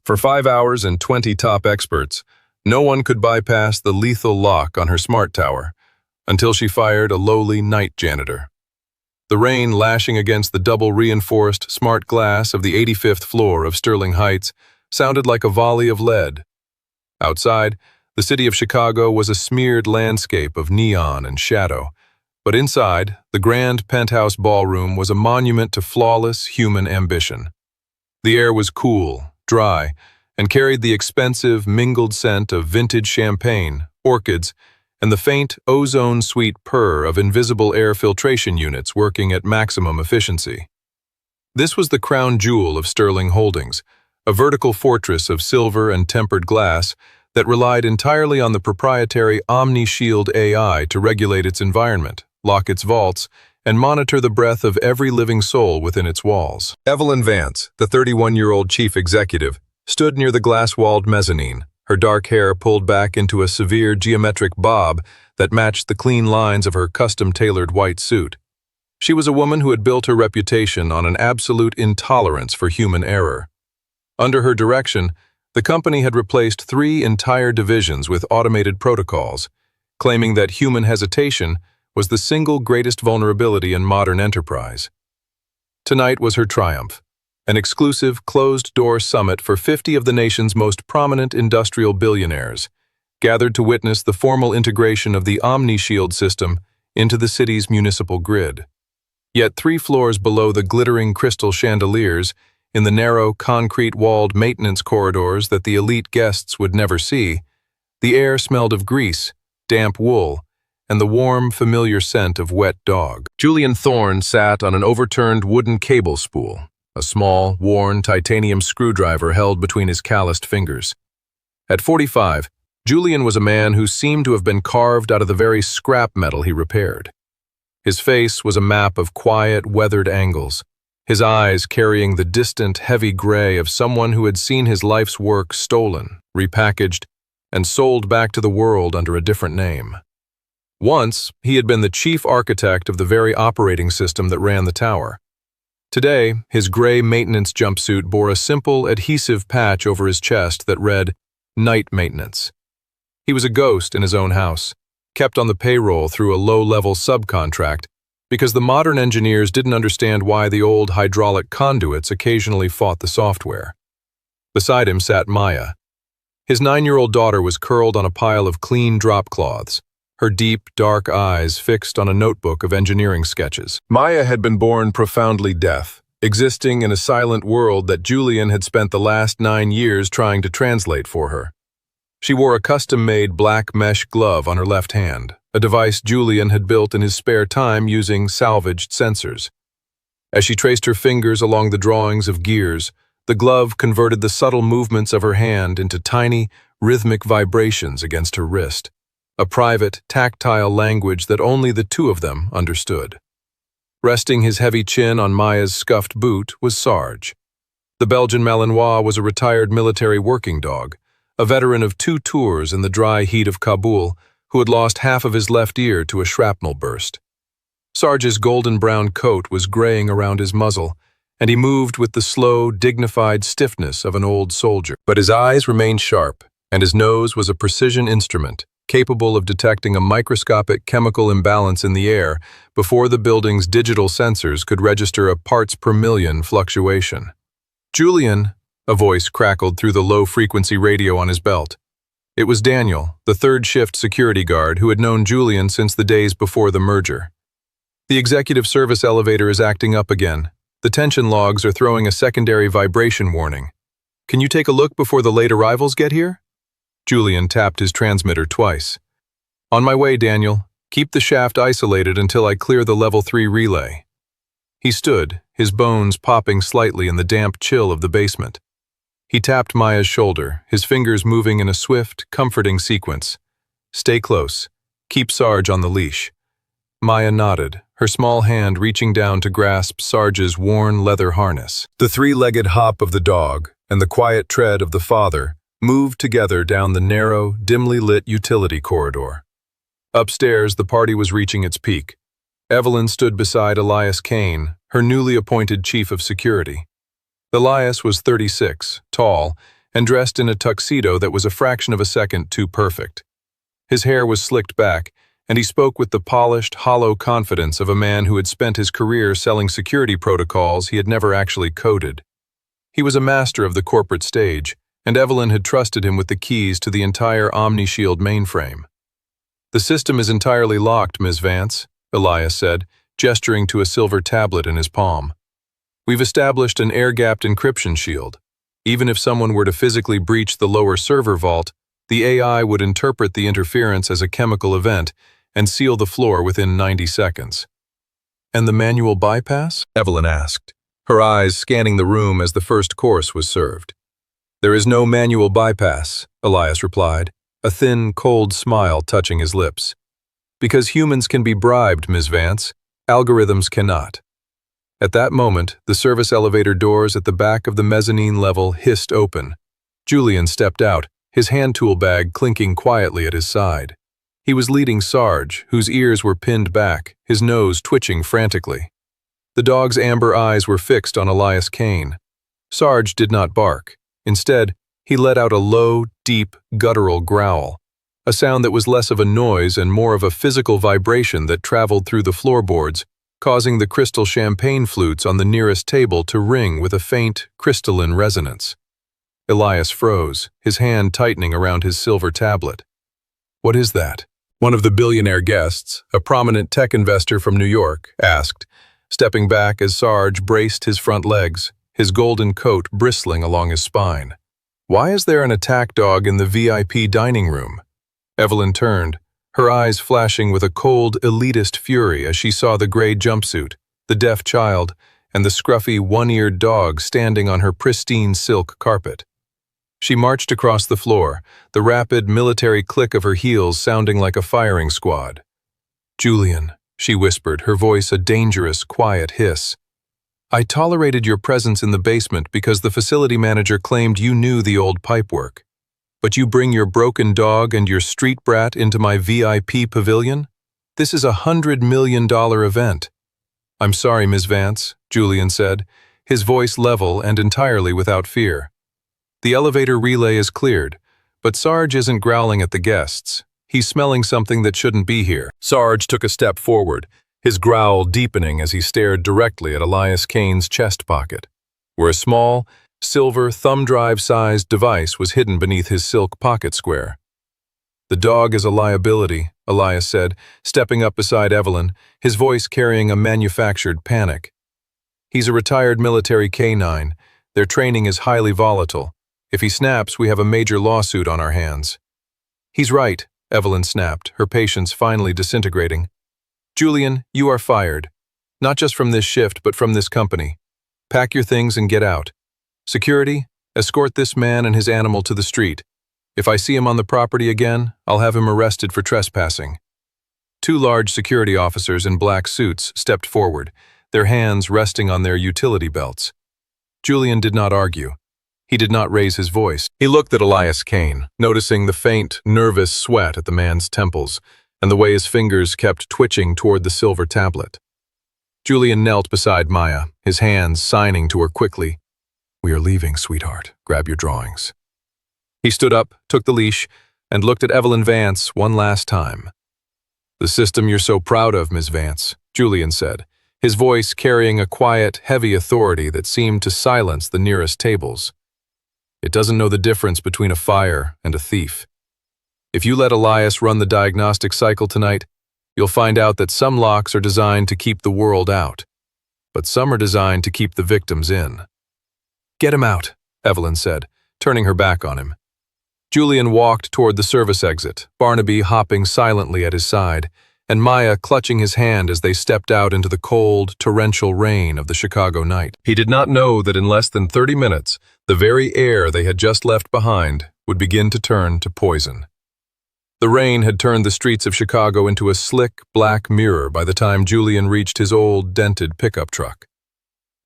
For 5 hours and 20 top experts, no one could bypass the lethal lock on her smart tower until she fired a lowly night janitor. The rain lashing against the double-reinforced smart glass of the 85th floor of Sterling Heights sounded like a volley of lead. Outside, the city of Chicago was a smeared landscape of neon and shadow, but inside, the grand penthouse ballroom was a monument to flawless human ambition. The air was cool, dry, and carried the expensive, mingled scent of vintage champagne, orchids, and the faint, ozone-sweet purr of invisible air filtration units working at maximum efficiency. This was the crown jewel of Sterling Holdings, a vertical fortress of silver and tempered glass that relied entirely on the proprietary Omni-Shield AI to regulate its environment, lock its vaults, and monitor the breath of every living soul within its walls. Evelyn Vance, the 31-year-old chief executive, stood near the glass-walled mezzanine, her dark hair pulled back into a severe geometric bob that matched the clean lines of her custom-tailored white suit. She was a woman who had built her reputation on an absolute intolerance for human error. Under her direction, the company had replaced 3 entire divisions with automated protocols, claiming that human hesitation was the single greatest vulnerability in modern enterprise. Tonight was her triumph, an exclusive, closed-door summit for 50 of the nation's most prominent industrial billionaires, gathered to witness the formal integration of the Omni-Shield system into the city's municipal grid. Yet 3 floors below the glittering crystal chandeliers, in the narrow, concrete-walled maintenance corridors that the elite guests would never see, the air smelled of grease, damp wool, and the warm, familiar scent of wet dog. Julian Thorne sat on an overturned wooden cable spool, a small, worn titanium screwdriver held between his calloused fingers. At 45, Julian was a man who seemed to have been carved out of the very scrap metal he repaired. His face was a map of quiet, weathered angles, his eyes carrying the distant, heavy gray of someone who had seen his life's work stolen, repackaged, and sold back to the world under a different name. Once, he had been the chief architect of the very operating system that ran the tower. Today, his gray maintenance jumpsuit bore a simple, adhesive patch over his chest that read, "Night Maintenance." He was a ghost in his own house, kept on the payroll through a low-level subcontract because the modern engineers didn't understand why the old hydraulic conduits occasionally fought the software. Beside him sat Maya. His 9-year-old daughter was curled on a pile of clean drop cloths, her deep, dark eyes fixed on a notebook of engineering sketches. Maya had been born profoundly deaf, existing in a silent world that Julian had spent the last 9 years trying to translate for her. She wore a custom-made black mesh glove on her left hand, a device Julian had built in his spare time using salvaged sensors. As she traced her fingers along the drawings of gears, the glove converted the subtle movements of her hand into tiny, rhythmic vibrations against her wrist, a private, tactile language that only the 2 of them understood. Resting his heavy chin on Maya's scuffed boot was Sarge. The Belgian Malinois was a retired military working dog, a veteran of 2 tours in the dry heat of Kabul, who had lost half of his left ear to a shrapnel burst. Sarge's golden-brown coat was graying around his muzzle, and he moved with the slow, dignified stiffness of an old soldier. But his eyes remained sharp, and his nose was a precision instrument, capable of detecting a microscopic chemical imbalance in the air before the building's digital sensors could register a parts-per-million fluctuation. "Julian," a voice crackled through the low-frequency radio on his belt. It was Daniel, the third-shift security guard who had known Julian since the days before the merger. "The executive service elevator is acting up again. The tension logs are throwing a secondary vibration warning. Can you take a look before the late arrivals get here?" Julian tapped his transmitter twice. "On my way, Daniel. Keep the shaft isolated until I clear the level 3 relay." He stood, his bones popping slightly in the damp chill of the basement. He tapped Maya's shoulder, his fingers moving in a swift, comforting sequence. "Stay close. Keep Sarge on the leash." Maya nodded, her small hand reaching down to grasp Sarge's worn leather harness. The 3-legged hop of the dog and the quiet tread of the father moved together down the narrow, dimly lit utility corridor. Upstairs, the party was reaching its peak. Evelyn stood beside Elias Kane, her newly appointed chief of security. Elias was 36, tall, and dressed in a tuxedo that was a fraction of a second too perfect. His hair was slicked back, and he spoke with the polished, hollow confidence of a man who had spent his career selling security protocols he had never actually coded. He was a master of the corporate stage, and Evelyn had trusted him with the keys to the entire Omni-Shield mainframe. "The system is entirely locked, Ms. Vance," Elias said, gesturing to a silver tablet in his palm. "We've established an air-gapped encryption shield. Even if someone were to physically breach the lower server vault, the AI would interpret the interference as a chemical event and seal the floor within 90 seconds. "And the manual bypass?" Evelyn asked, her eyes scanning the room as the first course was served. "There is no manual bypass," Elias replied, a thin, cold smile touching his lips. "Because humans can be bribed, Ms. Vance. Algorithms cannot." At that moment, the service elevator doors at the back of the mezzanine level hissed open. Julian stepped out, his hand tool bag clinking quietly at his side. He was leading Sarge, whose ears were pinned back, his nose twitching frantically. The dog's amber eyes were fixed on Elias Kane. Sarge did not bark. Instead, he let out a low, deep, guttural growl, a sound that was less of a noise and more of a physical vibration that traveled through the floorboards, causing the crystal champagne flutes on the nearest table to ring with a faint, crystalline resonance. Elias froze, his hand tightening around his silver tablet. "What is that?" one of the billionaire guests, a prominent tech investor from New York, asked, stepping back as Sarge braced his front legs, his golden coat bristling along his spine. "Why is there an attack dog in the VIP dining room?" Evelyn turned, her eyes flashing with a cold, elitist fury as she saw the gray jumpsuit, the deaf child, and the scruffy, one-eared dog standing on her pristine silk carpet. She marched across the floor, the rapid military click of her heels sounding like a firing squad. "Julian," she whispered, her voice a dangerous, quiet hiss. "I tolerated your presence in the basement because the facility manager claimed you knew the old pipework. But you bring your broken dog and your street brat into my VIP pavilion? This is $100 million event." "I'm sorry, Ms. Vance," Julian said, his voice level and entirely without fear. "The elevator relay is cleared, but Sarge isn't growling at the guests. He's smelling something that shouldn't be here." Sarge took a step forward, his growl deepening as he stared directly at Elias Kane's chest pocket, where a small, silver, thumb drive-sized device was hidden beneath his silk pocket square. "The dog is a liability," Elias said, stepping up beside Evelyn, his voice carrying a manufactured panic. "He's a retired military canine. Their training is highly volatile. If he snaps, we have a major lawsuit on our hands." "He's right," Evelyn snapped, her patience finally disintegrating. "Julian, you are fired. Not just from this shift, but from this company. Pack your things and get out. Security, escort this man and his animal to the street. If I see him on the property again, I'll have him arrested for trespassing." Two large security officers in black suits stepped forward, their hands resting on their utility belts. Julian did not argue. He did not raise his voice. He looked at Elias Kane, noticing the faint, nervous sweat at the man's temples and the way his fingers kept twitching toward the silver tablet. Julian knelt beside Maya, his hands signing to her quickly. "We are leaving, sweetheart. Grab your drawings." He stood up, took the leash, and looked at Evelyn Vance one last time. "The system you're so proud of, Ms. Vance," Julian said, his voice carrying a quiet, heavy authority that seemed to silence the nearest tables. "It doesn't know the difference between a fire and a thief. If you let Elias run the diagnostic cycle tonight, you'll find out that some locks are designed to keep the world out, but some are designed to keep the victims in." "Get him out," Evelyn said, turning her back on him. Julian walked toward the service exit, Barnaby hopping silently at his side, and Maya clutching his hand as they stepped out into the cold, torrential rain of the Chicago night. He did not know that in less than 30 minutes, the very air they had just left behind would begin to turn to poison. The rain had turned the streets of Chicago into a slick, black mirror by the time Julian reached his old, dented pickup truck.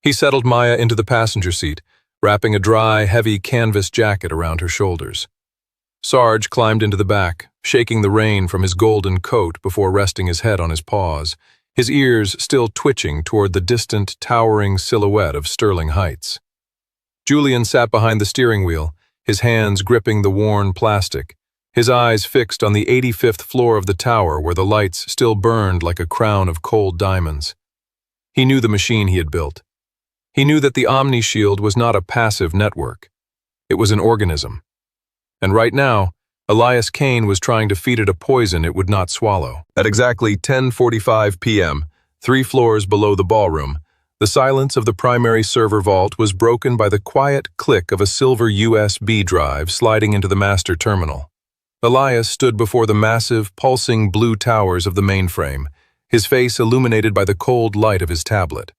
He settled Maya into the passenger seat, wrapping a dry, heavy canvas jacket around her shoulders. Sarge climbed into the back, shaking the rain from his golden coat before resting his head on his paws, his ears still twitching toward the distant, towering silhouette of Sterling Heights. Julian sat behind the steering wheel, his hands gripping the worn plastic, his eyes fixed on the 85th floor of the tower where the lights still burned like a crown of cold diamonds. He knew the machine he had built. He knew that the Omni-Shield was not a passive network. It was an organism. And right now, Elias Kane was trying to feed it a poison it would not swallow. At exactly 10:45 p.m., 3 floors below the ballroom, the silence of the primary server vault was broken by the quiet click of a silver USB drive sliding into the master terminal. Elias stood before the massive, pulsing blue towers of the mainframe, his face illuminated by the cold light of his tablet.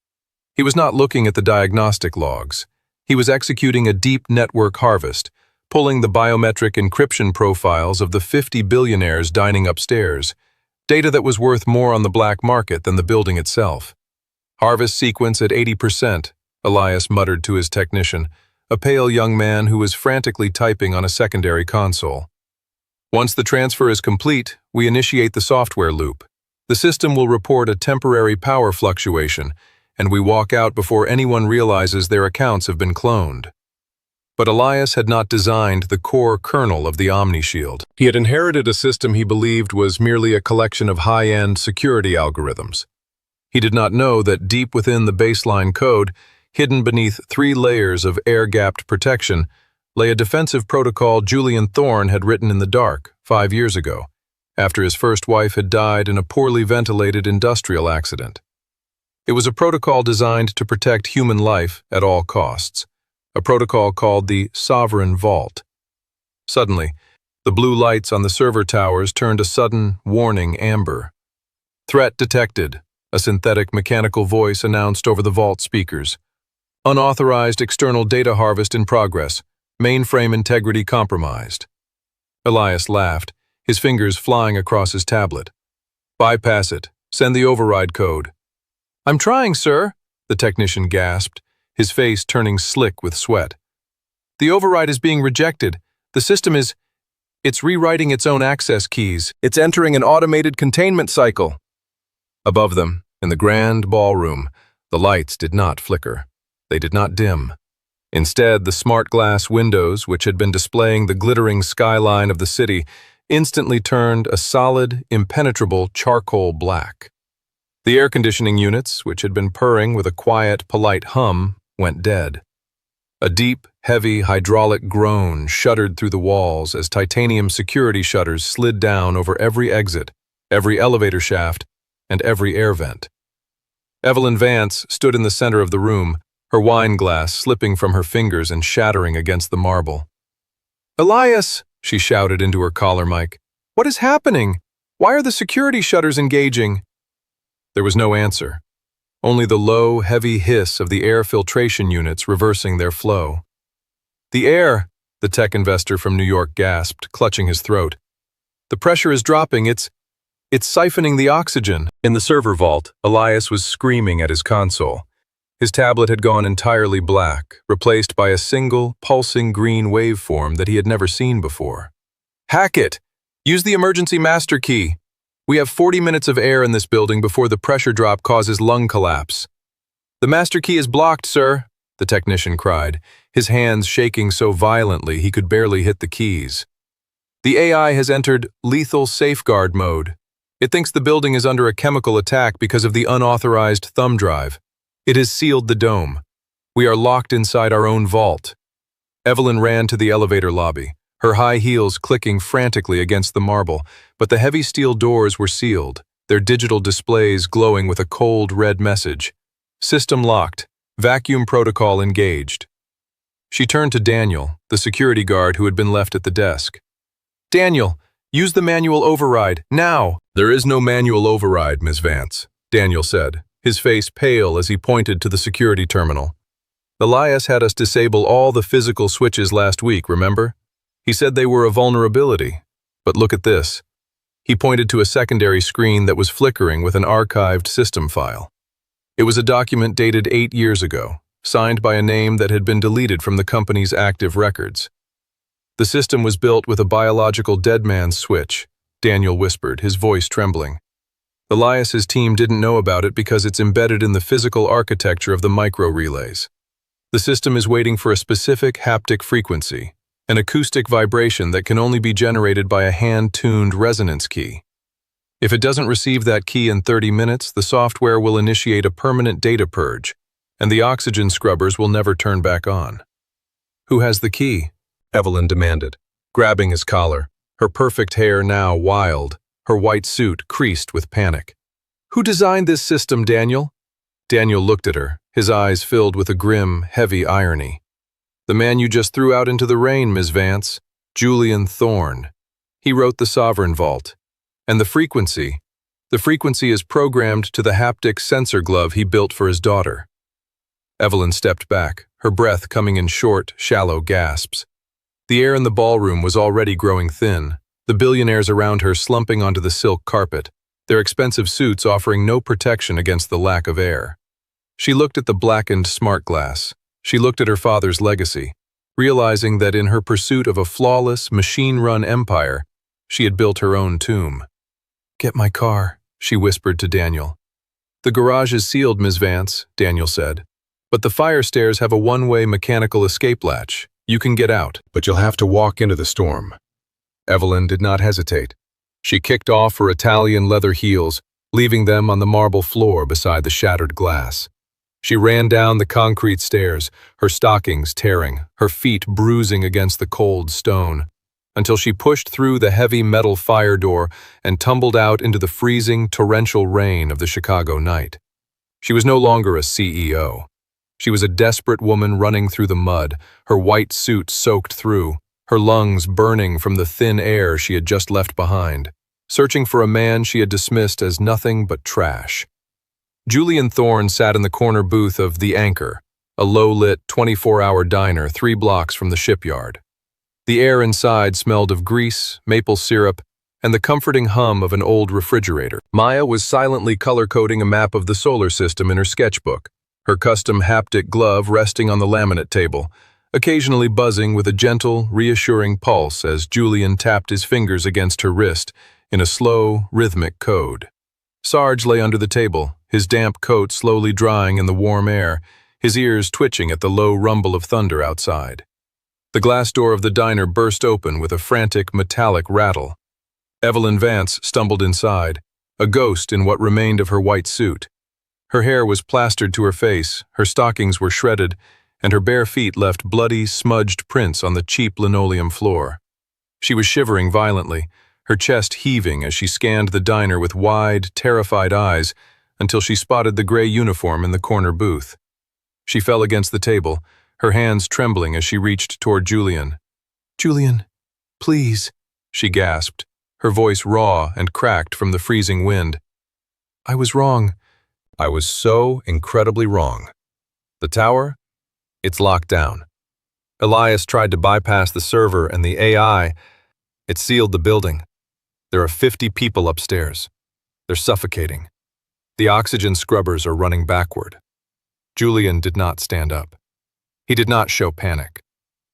He was not looking at the diagnostic logs. He was executing a deep network harvest, pulling the biometric encryption profiles of the 50 billionaires dining upstairs, data that was worth more on the black market than the building itself. Harvest sequence at 80%, Elias muttered to his technician, a pale young man who was frantically typing on a secondary console. Once the transfer is complete, we initiate the software loop. The system will report a temporary power fluctuation, and we walk out before anyone realizes their accounts have been cloned. But Elias had not designed the core kernel of the Omni-Shield. He had inherited a system he believed was merely a collection of high-end security algorithms. He did not know that deep within the baseline code, hidden beneath 3 layers of air-gapped protection, lay a defensive protocol Julian Thorne had written in the dark 5 years ago, after his first wife had died in a poorly ventilated industrial accident. It was a protocol designed to protect human life at all costs, a protocol called the Sovereign Vault. Suddenly, the blue lights on the server towers turned a sudden, warning amber. "Threat detected," a synthetic mechanical voice announced over the vault speakers. "Unauthorized external data harvest in progress. Mainframe integrity compromised." Elias laughed, his fingers flying across his tablet. "Bypass it. Send the override code." "I'm trying, sir," the technician gasped, his face turning slick with sweat. "The override is being rejected. The system it's rewriting its own access keys. It's entering an automated containment cycle." Above them, in the grand ballroom, the lights did not flicker. They did not dim. Instead, the smart glass windows, which had been displaying the glittering skyline of the city, instantly turned a solid, impenetrable charcoal black. The air conditioning units, which had been purring with a quiet, polite hum, went dead. A deep, heavy hydraulic groan shuddered through the walls as titanium security shutters slid down over every exit, every elevator shaft, and every air vent. Evelyn Vance stood in the center of the room, her wine glass slipping from her fingers and shattering against the marble. "Elias," she shouted into her collar mic, "what is happening? Why are the security shutters engaging?" There was no answer, only the low, heavy hiss of the air filtration units reversing their flow. "The air," the tech investor from New York gasped, clutching his throat. "The pressure is dropping, it's siphoning the oxygen." In the server vault, Elias was screaming at his console. His tablet had gone entirely black, replaced by a single, pulsing green waveform that he had never seen before. "Hack it! Use the emergency master key! We have 40 minutes of air in this building before the pressure drop causes lung collapse." "The master key is blocked, sir," the technician cried, his hands shaking so violently he could barely hit the keys. "The AI has entered lethal safeguard mode. It thinks the building is under a chemical attack because of the unauthorized thumb drive. It has sealed the dome. We are locked inside our own vault." Evelyn ran to the elevator lobby, her high heels clicking frantically against the marble, but the heavy steel doors were sealed, their digital displays glowing with a cold red message. "System locked. Vacuum protocol engaged." She turned to Daniel, the security guard who had been left at the desk. "Daniel, use the manual override, now!" "There is no manual override, Ms. Vance," Daniel said, his face pale as he pointed to the security terminal. "Elias had us disable all the physical switches last week, remember? He said they were a vulnerability. But look at this." He pointed to a secondary screen that was flickering with an archived system file. It was a document dated 8 years ago, signed by a name that had been deleted from the company's active records. "The system was built with a biological dead man's switch," Daniel whispered, his voice trembling. "Elias's team didn't know about it because it's embedded in the physical architecture of the micro-relays. The system is waiting for a specific haptic frequency, an acoustic vibration that can only be generated by a hand-tuned resonance key. If it doesn't receive that key in 30 minutes, the software will initiate a permanent data purge, and the oxygen scrubbers will never turn back on. "Who has the key?" Evelyn demanded, grabbing his collar, her perfect hair now wild, her white suit creased with panic. "Who designed this system, Daniel?" Daniel looked at her, his eyes filled with a grim, heavy irony. "The man you just threw out into the rain, Ms. Vance, Julian Thorne. He wrote the Sovereign Vault. And the frequency is programmed to the haptic sensor glove he built for his daughter." Evelyn stepped back, her breath coming in short, shallow gasps. The air in the ballroom was already growing thin, the billionaires around her slumping onto the silk carpet, their expensive suits offering no protection against the lack of air. She looked at the blackened smart glass. She looked at her father's legacy, realizing that in her pursuit of a flawless, machine-run empire, she had built her own tomb. "Get my car," she whispered to Daniel. "The garage is sealed, Ms. Vance," Daniel said. "But the fire stairs have a one-way mechanical escape latch. You can get out, but you'll have to walk into the storm." Evelyn did not hesitate. She kicked off her Italian leather heels, leaving them on the marble floor beside the shattered glass. She ran down the concrete stairs, her stockings tearing, her feet bruising against the cold stone, until she pushed through the heavy metal fire door and tumbled out into the freezing, torrential rain of the Chicago night. She was no longer a CEO. She was a desperate woman running through the mud, her white suit soaked through, her lungs burning from the thin air she had just left behind, searching for a man she had dismissed as nothing but trash. Julian Thorne sat in the corner booth of The Anchor, a low-lit 24-hour diner 3 blocks from the shipyard. The air inside smelled of grease, maple syrup, and the comforting hum of an old refrigerator. Maya was silently color-coding a map of the solar system in her sketchbook, her custom haptic glove resting on the laminate table, occasionally buzzing with a gentle, reassuring pulse as Julian tapped his fingers against her wrist in a slow, rhythmic code. Sarge lay under the table, his damp coat slowly drying in the warm air, his ears twitching at the low rumble of thunder outside. The glass door of the diner burst open with a frantic, metallic rattle. Evelyn Vance stumbled inside, a ghost in what remained of her white suit. Her hair was plastered to her face, her stockings were shredded, and her bare feet left bloody, smudged prints on the cheap linoleum floor. She was shivering violently, her chest heaving as she scanned the diner with wide, terrified eyes until she spotted the gray uniform in the corner booth. She fell against the table, her hands trembling as she reached toward Julian. "Julian, please," she gasped, her voice raw and cracked from the freezing wind. "I was wrong." "I was so incredibly wrong. The tower? It's locked down. Elias tried to bypass the server and the AI. It sealed the building. There are 50 people upstairs. They're suffocating. The oxygen scrubbers are running backward." Julian did not stand up. He did not show panic.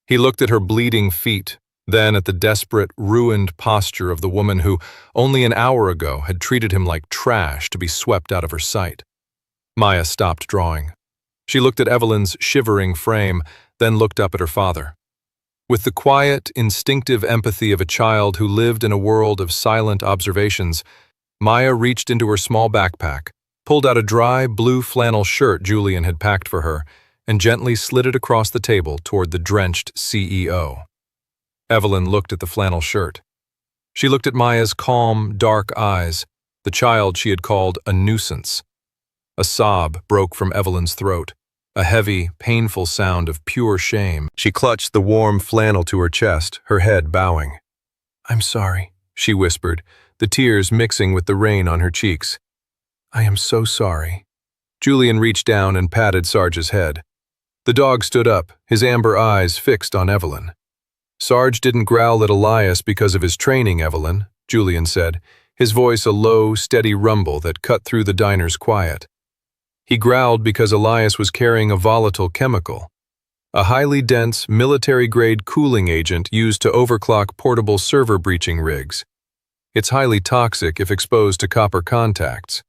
He looked at her bleeding feet, then at the desperate, ruined posture of the woman who, only an hour ago, had treated him like trash to be swept out of her sight. Maya stopped drawing. She looked at Evelyn's shivering frame, then looked up at her father. With the quiet, instinctive empathy of a child who lived in a world of silent observations, Maya reached into her small backpack, pulled out a dry, blue flannel shirt Julian had packed for her, and gently slid it across the table toward the drenched CEO. Evelyn looked at the flannel shirt. She looked at Maya's calm, dark eyes, the child she had called a nuisance. A sob broke from Evelyn's throat, a heavy, painful sound of pure shame. She clutched the warm flannel to her chest, her head bowing. "I'm sorry," she whispered, the tears mixing with the rain on her cheeks. "I am so sorry." Julian reached down and patted Sarge's head. The dog stood up, his amber eyes fixed on Evelyn. "Sarge didn't growl at Elias because of his training, Evelyn," Julian said, his voice a low, steady rumble that cut through the diner's quiet. "He growled because Elias was carrying a volatile chemical, a highly dense, military-grade cooling agent used to overclock portable server breaching rigs. It's highly toxic if exposed to copper contacts.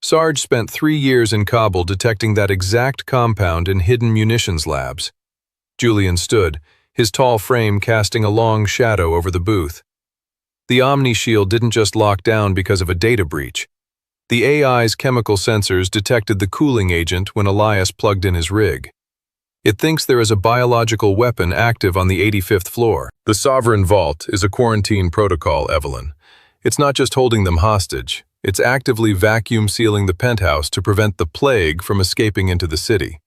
Sarge spent 3 years in Kabul detecting that exact compound in hidden munitions labs." Julian stood, his tall frame casting a long shadow over the booth. The Omni-Shield didn't just lock down because of a data breach. The AI's chemical sensors detected the cooling agent when Elias plugged in his rig. It thinks there is a biological weapon active on the 85th floor. The Sovereign Vault is a quarantine protocol, Evelyn. It's not just holding them hostage, it's actively vacuum sealing the penthouse to prevent the plague from escaping into the city.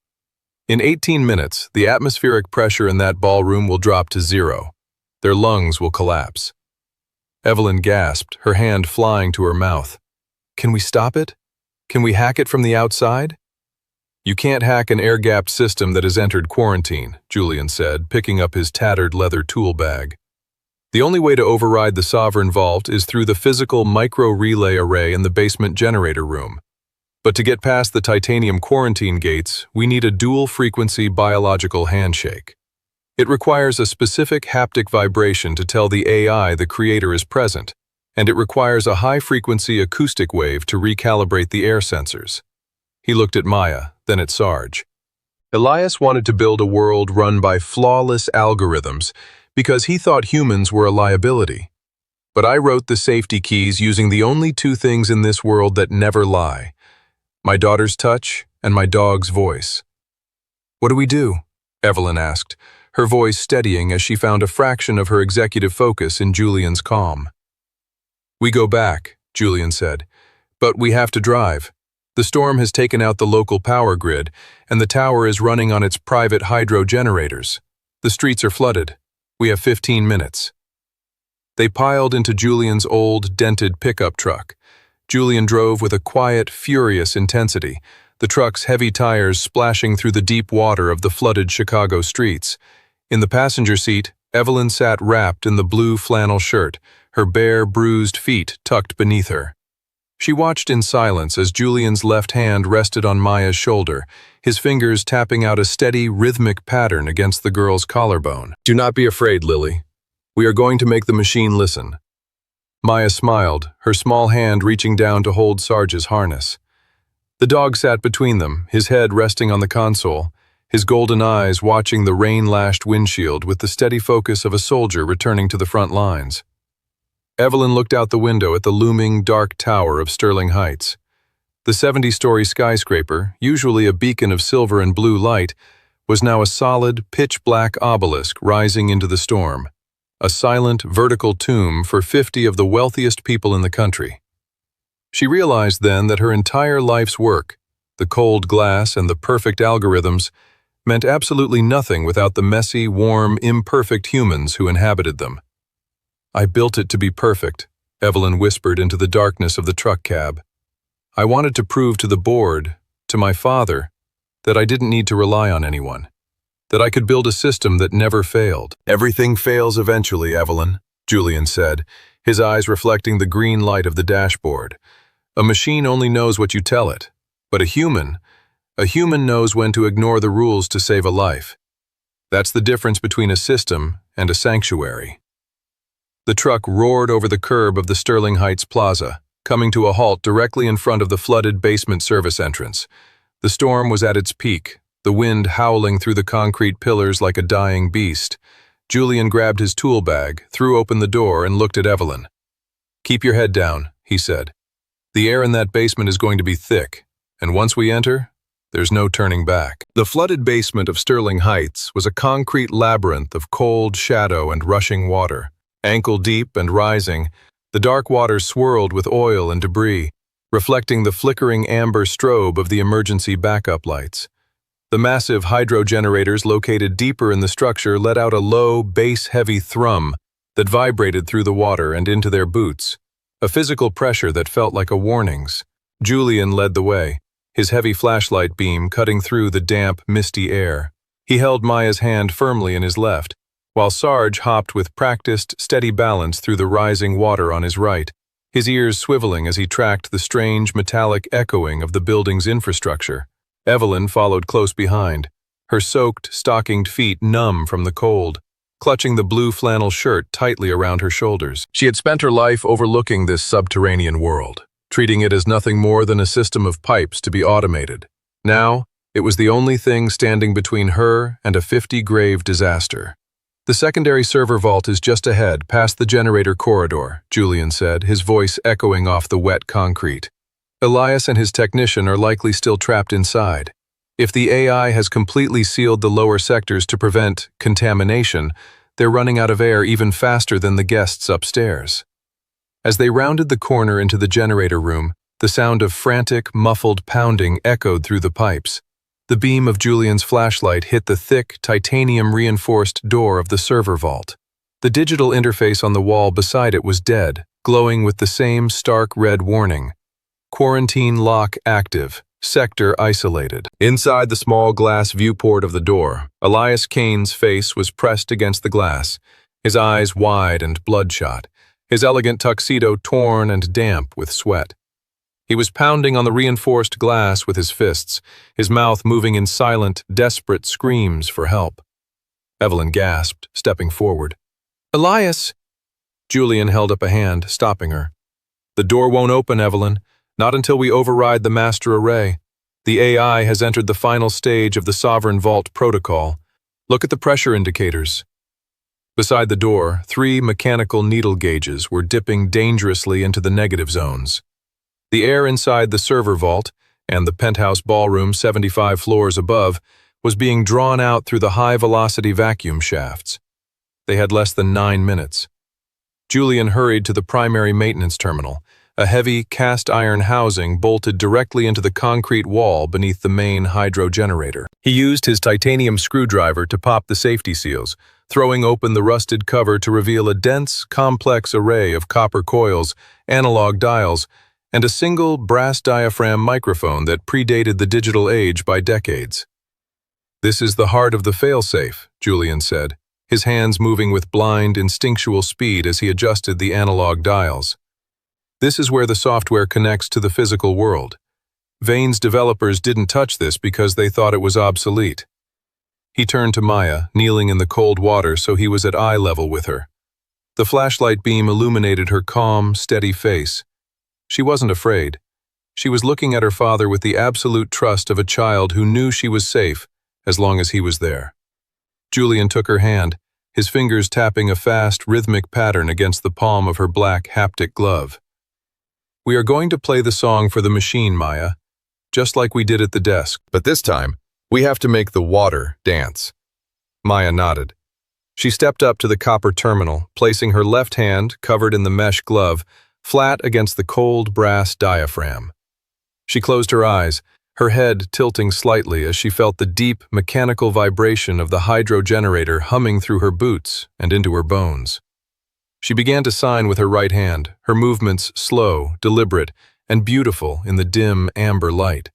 In 18 minutes, the atmospheric pressure in that ballroom will drop to 0. Their lungs will collapse. Evelyn gasped, her hand flying to her mouth. Can we stop it? Can we hack it from the outside? You can't hack an air-gapped system that has entered quarantine, Julian said, picking up his tattered leather tool bag. The only way to override the Sovereign Vault is through the physical micro-relay array in the basement generator room. But to get past the titanium quarantine gates, we need a dual-frequency biological handshake. It requires a specific haptic vibration to tell the AI the creator is present, and it requires a high-frequency acoustic wave to recalibrate the air sensors. He looked at Maya, then at Sarge. Elias wanted to build a world run by flawless algorithms because he thought humans were a liability. But I wrote the safety keys using the only two things in this world that never lie: my daughter's touch and my dog's voice. What do we do? Evelyn asked, her voice steadying as she found a fraction of her executive focus in Julian's calm. We go back, Julian said, but we have to drive. The storm has taken out the local power grid, and the tower is running on its private hydro generators. The streets are flooded. We have 15 minutes. They piled into Julian's old, dented pickup truck. Julian drove with a quiet, furious intensity, the truck's heavy tires splashing through the deep water of the flooded Chicago streets. In the passenger seat, Evelyn sat wrapped in the blue flannel shirt, her bare, bruised feet tucked beneath her. She watched in silence as Julian's left hand rested on Maya's shoulder, his fingers tapping out a steady, rhythmic pattern against the girl's collarbone. Do not be afraid, Lily. We are going to make the machine listen. Maya smiled, her small hand reaching down to hold Sarge's harness. The dog sat between them, his head resting on the console, his golden eyes watching the rain-lashed windshield with the steady focus of a soldier returning to the front lines. Evelyn looked out the window at the looming, dark tower of Sterling Heights. The 70-story skyscraper, usually a beacon of silver and blue light, was now a solid, pitch-black obelisk rising into the storm, a silent, vertical tomb for 50 of the wealthiest people in the country. She realized then that her entire life's work, the cold glass and the perfect algorithms, meant absolutely nothing without the messy, warm, imperfect humans who inhabited them. I built it to be perfect, Evelyn whispered into the darkness of the truck cab. I wanted to prove to the board, to my father, that I didn't need to rely on anyone, that I could build a system that never failed. Everything fails eventually, Evelyn, Julian said, his eyes reflecting the green light of the dashboard. A machine only knows what you tell it, but a human knows when to ignore the rules to save a life. That's the difference between a system and a sanctuary. The truck roared over the curb of the Sterling Heights Plaza, coming to a halt directly in front of the flooded basement service entrance. The storm was at its peak, the wind howling through the concrete pillars like a dying beast. Julian grabbed his tool bag, threw open the door, and looked at Evelyn. Keep your head down, he said. The air in that basement is going to be thick, and once we enter, there's no turning back. The flooded basement of Sterling Heights was a concrete labyrinth of cold shadow and rushing water. Ankle-deep and rising, the dark water swirled with oil and debris, reflecting the flickering amber strobe of the emergency backup lights. The massive hydro generators located deeper in the structure let out a low, bass-heavy thrum that vibrated through the water and into their boots, a physical pressure that felt like a warning's. Julian led the way, his heavy flashlight beam cutting through the damp, misty air. He held Maya's hand firmly in his left, while Sarge hopped with practiced, steady balance through the rising water on his right, his ears swiveling as he tracked the strange, metallic echoing of the building's infrastructure. Evelyn followed close behind, her soaked, stockinged feet numb from the cold, clutching the blue flannel shirt tightly around her shoulders. She had spent her life overlooking this subterranean world, treating it as nothing more than a system of pipes to be automated. Now, it was the only thing standing between her and a 50-grave disaster. "The secondary server vault is just ahead, past the generator corridor," Julian said, his voice echoing off the wet concrete. "Elias and his technician are likely still trapped inside. If the AI has completely sealed the lower sectors to prevent contamination, they're running out of air even faster than the guests upstairs." As they rounded the corner into the generator room, the sound of frantic, muffled pounding echoed through the pipes. The beam of Julian's flashlight hit the thick, titanium-reinforced door of the server vault. The digital interface on the wall beside it was dead, glowing with the same stark red warning. "Quarantine lock active. Sector isolated." Inside the small glass viewport of the door, Elias Kane's face was pressed against the glass, his eyes wide and bloodshot, his elegant tuxedo torn and damp with sweat. He was pounding on the reinforced glass with his fists, his mouth moving in silent, desperate screams for help. Evelyn gasped, stepping forward. "Elias!" Julian held up a hand, stopping her. "The door won't open, Evelyn. Not until we override the master array. The AI has entered the final stage of the Sovereign Vault protocol. Look at the pressure indicators." Beside the door, 3 mechanical needle gauges were dipping dangerously into the negative zones. The air inside the server vault, and the penthouse ballroom 75 floors above, was being drawn out through the high-velocity vacuum shafts. They had less than 9 minutes. Julian hurried to the primary maintenance terminal, a heavy cast-iron housing bolted directly into the concrete wall beneath the main hydro generator. He used his titanium screwdriver to pop the safety seals, throwing open the rusted cover to reveal a dense, complex array of copper coils, analog dials, and a single brass diaphragm microphone that predated the digital age by decades. "This is the heart of the failsafe," Julian said, his hands moving with blind, instinctual speed as he adjusted the analog dials. "This is where the software connects to the physical world. Vane's developers didn't touch this because they thought it was obsolete." He turned to Maya, kneeling in the cold water so he was at eye level with her. The flashlight beam illuminated her calm, steady face. She wasn't afraid. She was looking at her father with the absolute trust of a child who knew she was safe as long as he was there. Julian took her hand, his fingers tapping a fast, rhythmic pattern against the palm of her black, haptic glove. "We are going to play the song for the machine, Maya, just like we did at the desk. But this time, we have to make the water dance." Maya nodded. She stepped up to the copper terminal, placing her left hand, covered in the mesh glove, flat against the cold brass diaphragm. She closed her eyes, her head tilting slightly as she felt the deep, mechanical vibration of the hydro generator humming through her boots and into her bones. She began to sign with her right hand, her movements slow, deliberate, and beautiful in the dim, amber light.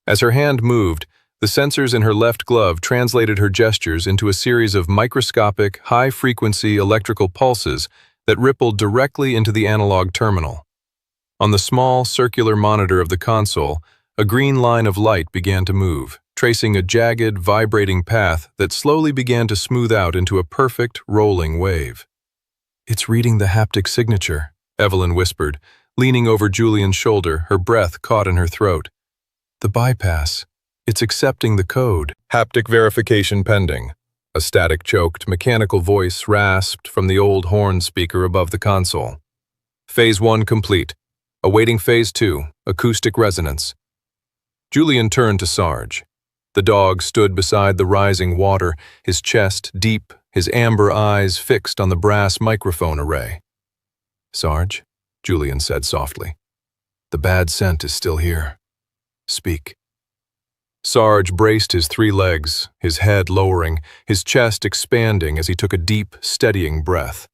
As her hand moved, the sensors in her left glove translated her gestures into a series of microscopic, high-frequency electrical pulses that rippled directly into the analog terminal. On the small, circular monitor of the console, a green line of light began to move, tracing a jagged, vibrating path that slowly began to smooth out into a perfect, rolling wave. "It's reading the haptic signature," Evelyn whispered, leaning over Julian's shoulder, her breath caught in her throat. "The bypass. It's accepting the code." "Haptic verification pending." A static, choked, mechanical voice rasped from the old horn speaker above the console. "Phase 1 complete. Awaiting Phase 2, acoustic resonance." Julian turned to Sarge. The dog stood beside the rising water, his chest deep, his amber eyes fixed on the brass microphone array. "Sarge," Julian said softly, "the bad scent is still here. Speak." Sarge braced his 3 legs, his head lowering, his chest expanding as he took a deep, steadying breath.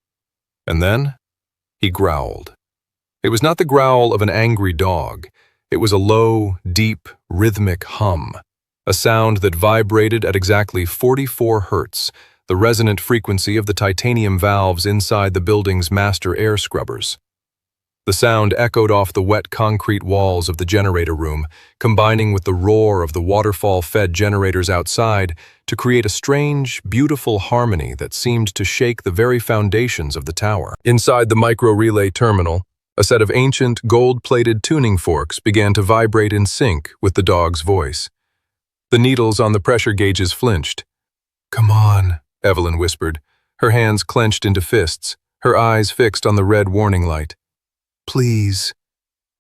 And then, he growled. It was not the growl of an angry dog. It was a low, deep, rhythmic hum, a sound that vibrated at exactly 44 hertz, the resonant frequency of the titanium valves inside the building's master air scrubbers. The sound echoed off the wet concrete walls of the generator room, combining with the roar of the waterfall-fed generators outside to create a strange, beautiful harmony that seemed to shake the very foundations of the tower. Inside the micro-relay terminal, a set of ancient, gold-plated tuning forks began to vibrate in sync with the dog's voice. The needles on the pressure gauges flinched. "Come on," Evelyn whispered, her hands clenched into fists, her eyes fixed on the red warning light. "Please."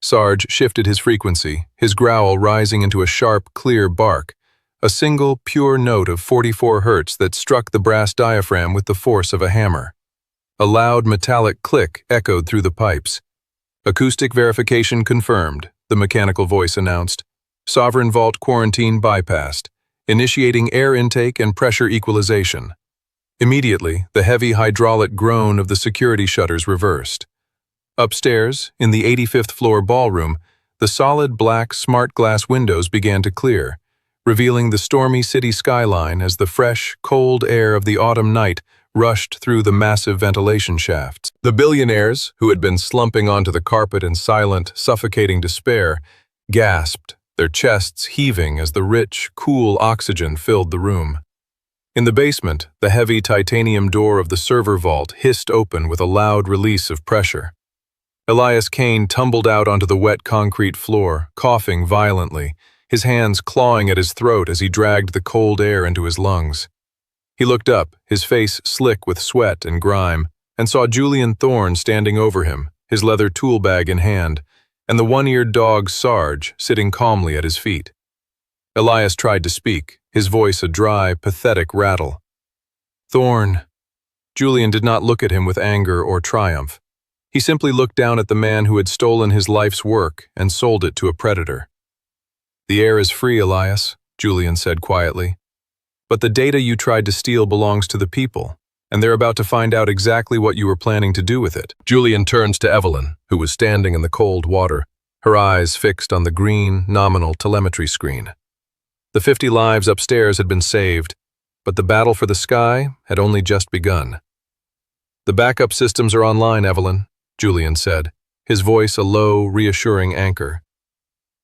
Sarge shifted his frequency, his growl rising into a sharp, clear bark, a single, pure note of 44 hertz that struck the brass diaphragm with the force of a hammer. A loud metallic click echoed through the pipes. "Acoustic verification confirmed," the mechanical voice announced. "Sovereign vault quarantine bypassed, initiating air intake and pressure equalization." Immediately, the heavy hydraulic groan of the security shutters reversed. Upstairs, in the 85th floor ballroom, the solid black smart glass windows began to clear, revealing the stormy city skyline as the fresh, cold air of the autumn night rushed through the massive ventilation shafts. The billionaires, who had been slumping onto the carpet in silent, suffocating despair, gasped, their chests heaving as the rich, cool oxygen filled the room. In the basement, the heavy titanium door of the server vault hissed open with a loud release of pressure. Elias Kane tumbled out onto the wet concrete floor, coughing violently, his hands clawing at his throat as he dragged the cold air into his lungs. He looked up, his face slick with sweat and grime, and saw Julian Thorne standing over him, his leather tool bag in hand, and the one-eared dog Sarge sitting calmly at his feet. Elias tried to speak, his voice a dry, pathetic rattle. "Thorne." Julian did not look at him with anger or triumph. He simply looked down at the man who had stolen his life's work and sold it to a predator. "The air is free, Elias," Julian said quietly. "But the data you tried to steal belongs to the people, and they're about to find out exactly what you were planning to do with it." Julian turns to Evelyn, who was standing in the cold water, her eyes fixed on the green, nominal telemetry screen. The 50 lives upstairs had been saved, but the battle for the sky had only just begun. "The backup systems are online, Evelyn," Julian said, his voice a low, reassuring anchor.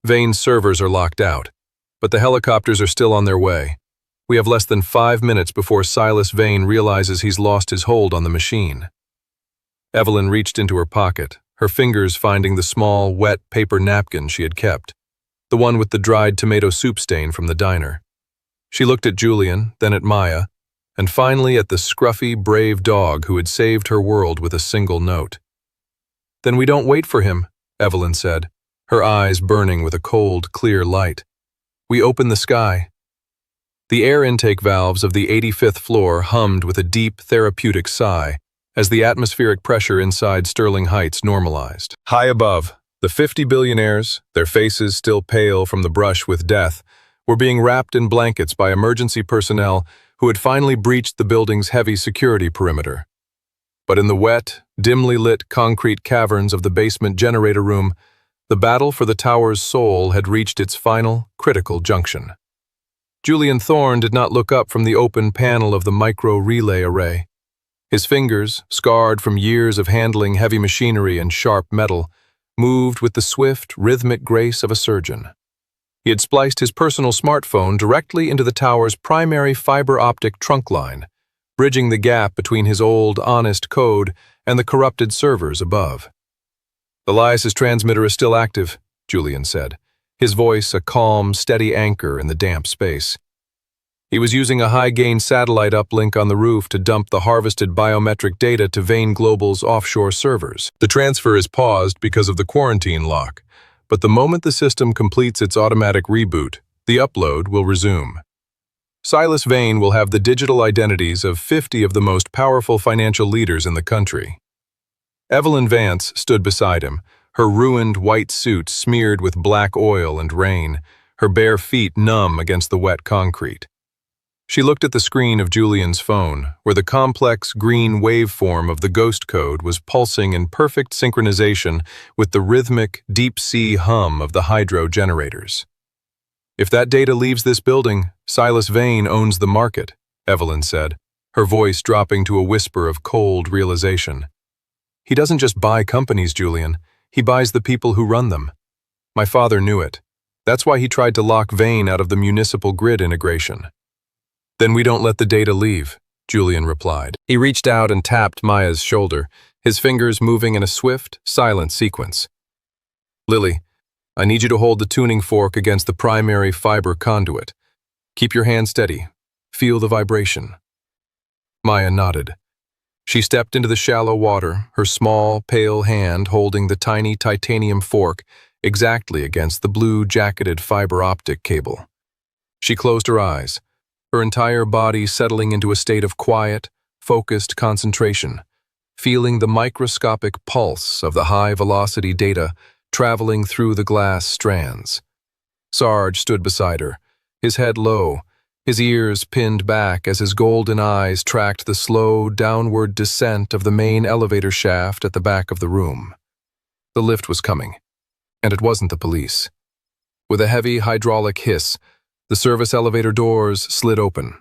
"Vane's servers are locked out, but the helicopters are still on their way. We have less than 5 minutes before Silas Vane realizes he's lost his hold on the machine." Evelyn reached into her pocket, her fingers finding the small, wet paper napkin she had kept, the one with the dried tomato soup stain from the diner. She looked at Julian, then at Maya, and finally at the scruffy, brave dog who had saved her world with a single note. "Then we don't wait for him," Evelyn said, her eyes burning with a cold, clear light. "We open the sky." The air intake valves of the 85th floor hummed with a deep, therapeutic sigh as the atmospheric pressure inside Sterling Heights normalized. High above, the 50 billionaires, their faces still pale from the brush with death, were being wrapped in blankets by emergency personnel who had finally breached the building's heavy security perimeter. But in the wet, dimly lit concrete caverns of the basement generator room, the battle for the tower's soul had reached its final, critical junction. Julian Thorne did not look up from the open panel of the micro-relay array. His fingers, scarred from years of handling heavy machinery and sharp metal, moved with the swift, rhythmic grace of a surgeon. He had spliced his personal smartphone directly into the tower's primary fiber-optic trunk line, bridging the gap between his old, honest code and the corrupted servers above. "Elias's transmitter is still active," Julian said, his voice a calm, steady anchor in the damp space. He was using a high-gain satellite uplink on the roof to dump the harvested biometric data to Vane Global's offshore servers. "The transfer is paused because of the quarantine lock, but the moment the system completes its automatic reboot, the upload will resume. Silas Vane will have the digital identities of 50 of the most powerful financial leaders in the country." Evelyn Vance stood beside him, her ruined white suit smeared with black oil and rain, her bare feet numb against the wet concrete. She looked at the screen of Julian's phone, where the complex green waveform of the ghost code was pulsing in perfect synchronization with the rhythmic, deep-sea hum of the hydro generators. "If that data leaves this building, Silas Vane owns the market," Evelyn said, her voice dropping to a whisper of cold realization. "He doesn't just buy companies, Julian. He buys the people who run them. My father knew it. That's why he tried to lock Vane out of the municipal grid integration." "Then we don't let the data leave," Julian replied. He reached out and tapped Maya's shoulder, his fingers moving in a swift, silent sequence. "Lily, I need you to hold the tuning fork against the primary fiber conduit. Keep your hand steady. Feel the vibration." Maya nodded. She stepped into the shallow water, her small, pale hand holding the tiny titanium fork exactly against the blue-jacketed fiber-optic cable. She closed her eyes, her entire body settling into a state of quiet, focused concentration, feeling the microscopic pulse of the high-velocity data traveling through the glass strands. Sarge stood beside her, his head low, his ears pinned back as his golden eyes tracked the slow, downward descent of the main elevator shaft at the back of the room. The lift was coming, and it wasn't the police. With a heavy hydraulic hiss, the service elevator doors slid open.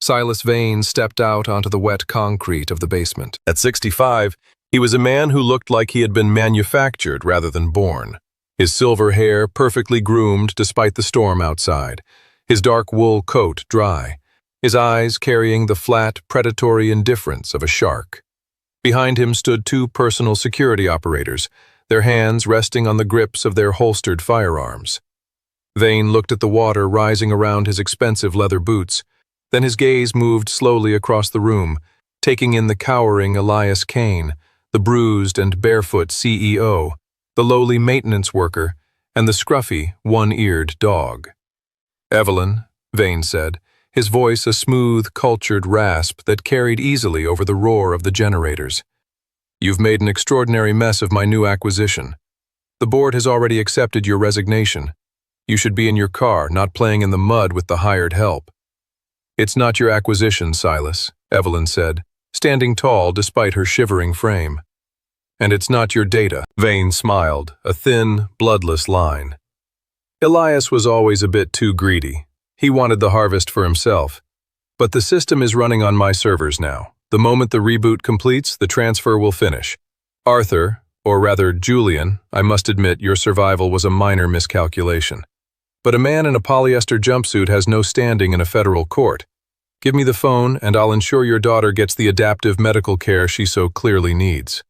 Silas Vane stepped out onto the wet concrete of the basement. At 65, he was a man who looked like he had been manufactured rather than born. His silver hair perfectly groomed despite the storm outside, his dark wool coat dry, his eyes carrying the flat, predatory indifference of a shark. Behind him stood two personal security operators, their hands resting on the grips of their holstered firearms. Vane looked at the water rising around his expensive leather boots. Then his gaze moved slowly across the room, taking in the cowering Elias Kane, the bruised and barefoot CEO, the lowly maintenance worker, and the scruffy, one-eared dog. "Evelyn," Vane said, his voice a smooth, cultured rasp that carried easily over the roar of the generators. "You've made an extraordinary mess of my new acquisition. The board has already accepted your resignation. You should be in your car, not playing in the mud with the hired help." "It's not your acquisition, Silas," Evelyn said, standing tall despite her shivering frame. "And it's not your data." Vane smiled, a thin, bloodless line. Elias was always a bit too greedy. He wanted the harvest for himself. But the system is running on my servers now. The moment the reboot completes, the transfer will finish. Arthur, or rather Julian, I must admit your survival was a minor miscalculation. But a man in a polyester jumpsuit has no standing in a federal court. Give me the phone, and I'll ensure your daughter gets the adaptive medical care she so clearly needs.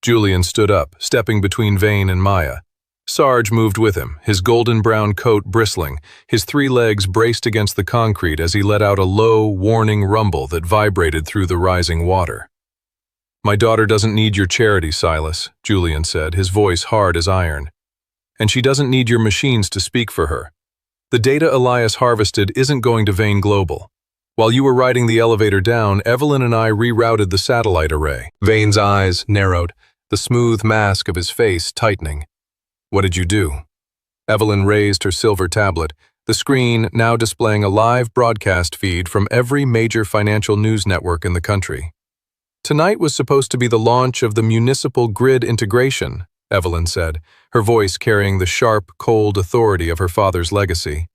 Julian stood up, stepping between Vane and Maya. Sarge moved with him, his golden-brown coat bristling, his three legs braced against the concrete as he let out a low, warning rumble that vibrated through the rising water. "My daughter doesn't need your charity, Silas," Julian said, his voice hard as iron. "And she doesn't need your machines to speak for her. The data Elias harvested isn't going to Vane Global. While you were riding the elevator down, Evelyn and I rerouted the satellite array." Vane's eyes narrowed, the smooth mask of his face tightening. "What did you do?" Evelyn raised her silver tablet, the screen now displaying a live broadcast feed from every major financial news network in the country. "Tonight was supposed to be the launch of the municipal grid integration," Evelyn said, her voice carrying the sharp, cold authority of her father's legacy.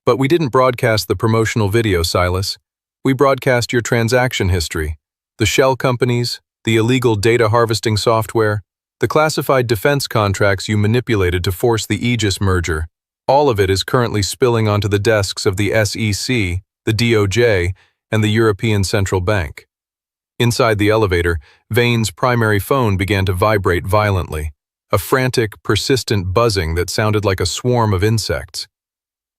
"But we didn't broadcast the promotional video, Silas. We broadcast your transaction history, the shell companies, the illegal data harvesting software, the classified defense contracts you manipulated to force the Aegis merger. All of it is currently spilling onto the desks of the SEC, the DOJ, and the European Central Bank." Inside the elevator, Vane's primary phone began to vibrate violently, a frantic, persistent buzzing that sounded like a swarm of insects.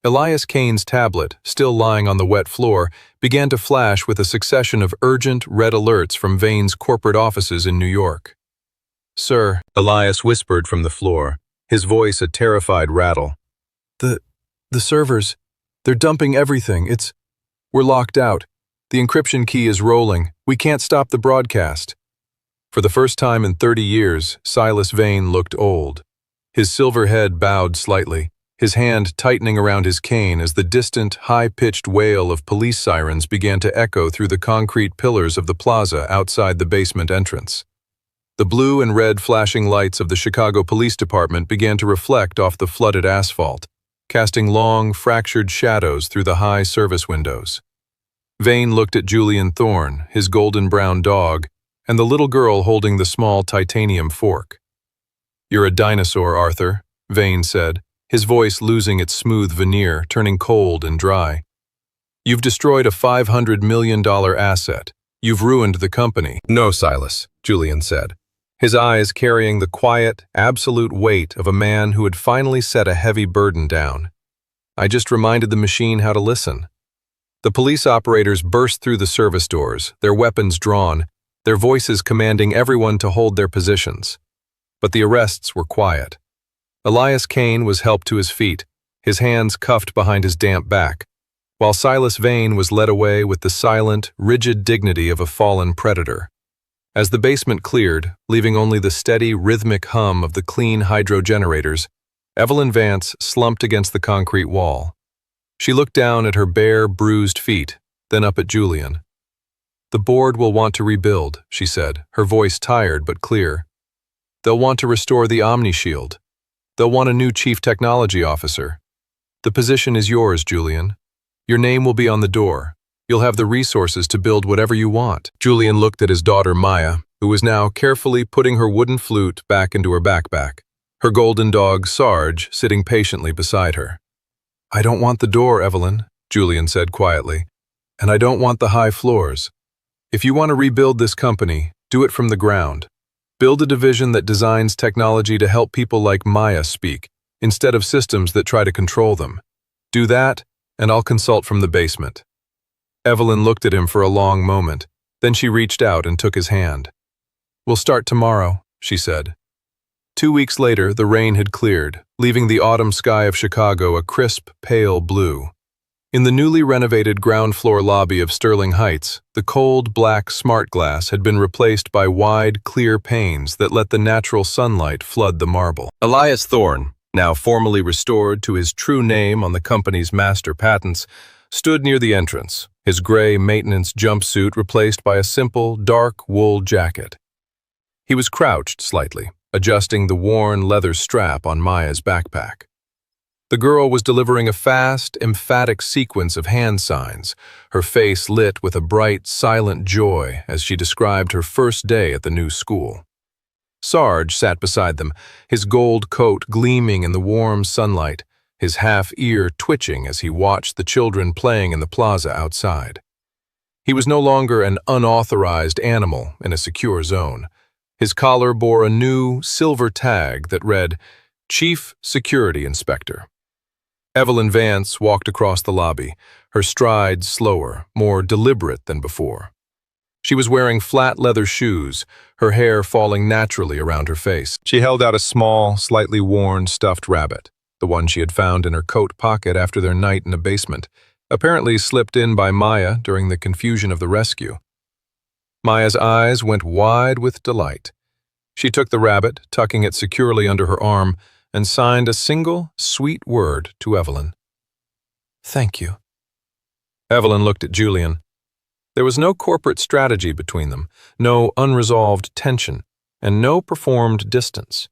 Elias Kane's tablet, still lying on the wet floor, began to flash with a succession of urgent red alerts from Vane's corporate offices in New York. "Sir," Elias whispered from the floor, his voice a terrified rattle. The servers, they're dumping everything. We're locked out. The encryption key is rolling. We can't stop the broadcast." For the first time in 30 years, Silas Vane looked old. His silver head bowed slightly, his hand tightening around his cane as the distant, high-pitched wail of police sirens began to echo through the concrete pillars of the plaza outside the basement entrance. The blue and red flashing lights of the Chicago Police Department began to reflect off the flooded asphalt, casting long, fractured shadows through the high service windows. Vane looked at Julian Thorne, his golden-brown dog, and the little girl holding the small titanium fork. "You're a dinosaur, Arthur," Vane said, his voice losing its smooth veneer, turning cold and dry. "You've destroyed a $500 million asset. You've ruined the company." "No, Silas," Julian said, his eyes carrying the quiet, absolute weight of a man who had finally set a heavy burden down. "I just reminded the machine how to listen." The police operators burst through the service doors, their weapons drawn, their voices commanding everyone to hold their positions. But the arrests were quiet. Elias Kane was helped to his feet, his hands cuffed behind his damp back, while Silas Vane was led away with the silent, rigid dignity of a fallen predator. As the basement cleared, leaving only the steady, rhythmic hum of the clean hydro generators, Evelyn Vance slumped against the concrete wall. She looked down at her bare, bruised feet, then up at Julian. "The board will want to rebuild," she said, her voice tired but clear. "They'll want to restore the Omni-Shield. They'll want a new chief technology officer. The position is yours, Julian. Your name will be on the door. You'll have the resources to build whatever you want." Julian looked at his daughter Maya, who was now carefully putting her wooden flute back into her backpack, her golden dog Sarge sitting patiently beside her. "I don't want the door, Evelyn," Julian said quietly, "and I don't want the high floors. If you want to rebuild this company, do it from the ground. Build a division that designs technology to help people like Maya speak, instead of systems that try to control them. Do that, and I'll consult from the basement." Evelyn looked at him for a long moment, then she reached out and took his hand. "We'll start tomorrow," she said. 2 weeks later, the rain had cleared, leaving the autumn sky of Chicago a crisp, pale blue. In the newly renovated ground-floor lobby of Sterling Heights, the cold, black smart glass had been replaced by wide, clear panes that let the natural sunlight flood the marble. Elias Thorne, now formally restored to his true name on the company's master patents, stood near the entrance, his gray maintenance jumpsuit replaced by a simple, dark wool jacket. He was crouched slightly, adjusting the worn leather strap on Maya's backpack. The girl was delivering a fast, emphatic sequence of hand signs, her face lit with a bright, silent joy as she described her first day at the new school. Sarge sat beside them, his gold coat gleaming in the warm sunlight, his half-ear twitching as he watched the children playing in the plaza outside. He was no longer an unauthorized animal in a secure zone. His collar bore a new, silver tag that read, "Chief Security Inspector." Evelyn Vance walked across the lobby, her stride slower, more deliberate than before. She was wearing flat leather shoes, her hair falling naturally around her face. She held out a small, slightly worn stuffed rabbit, the one she had found in her coat pocket after their night in a basement, apparently slipped in by Maya during the confusion of the rescue. Maya's eyes went wide with delight. She took the rabbit, tucking it securely under her arm, and signed a single, sweet word to Evelyn. "Thank you." Evelyn looked at Julian. There was no corporate strategy between them, no unresolved tension, and no performed distance.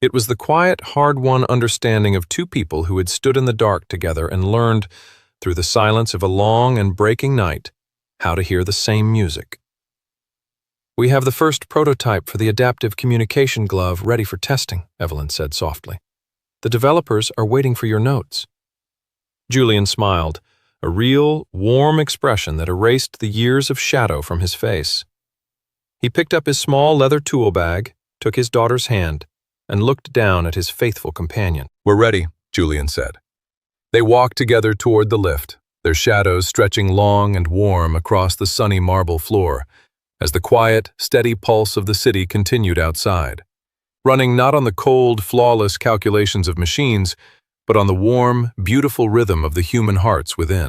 It was the quiet, hard-won understanding of two people who had stood in the dark together and learned, through the silence of a long and breaking night, how to hear the same music. "We have the first prototype for the adaptive communication glove ready for testing," Evelyn said softly. "The developers are waiting for your notes." Julian smiled, a real, warm expression that erased the years of shadow from his face. He picked up his small leather tool bag, took his daughter's hand, and looked down at his faithful companion. "We're ready," Julian said. They walked together toward the lift, their shadows stretching long and warm across the sunny marble floor, as the quiet, steady pulse of the city continued outside, running not on the cold, flawless calculations of machines, but on the warm, beautiful rhythm of the human hearts within.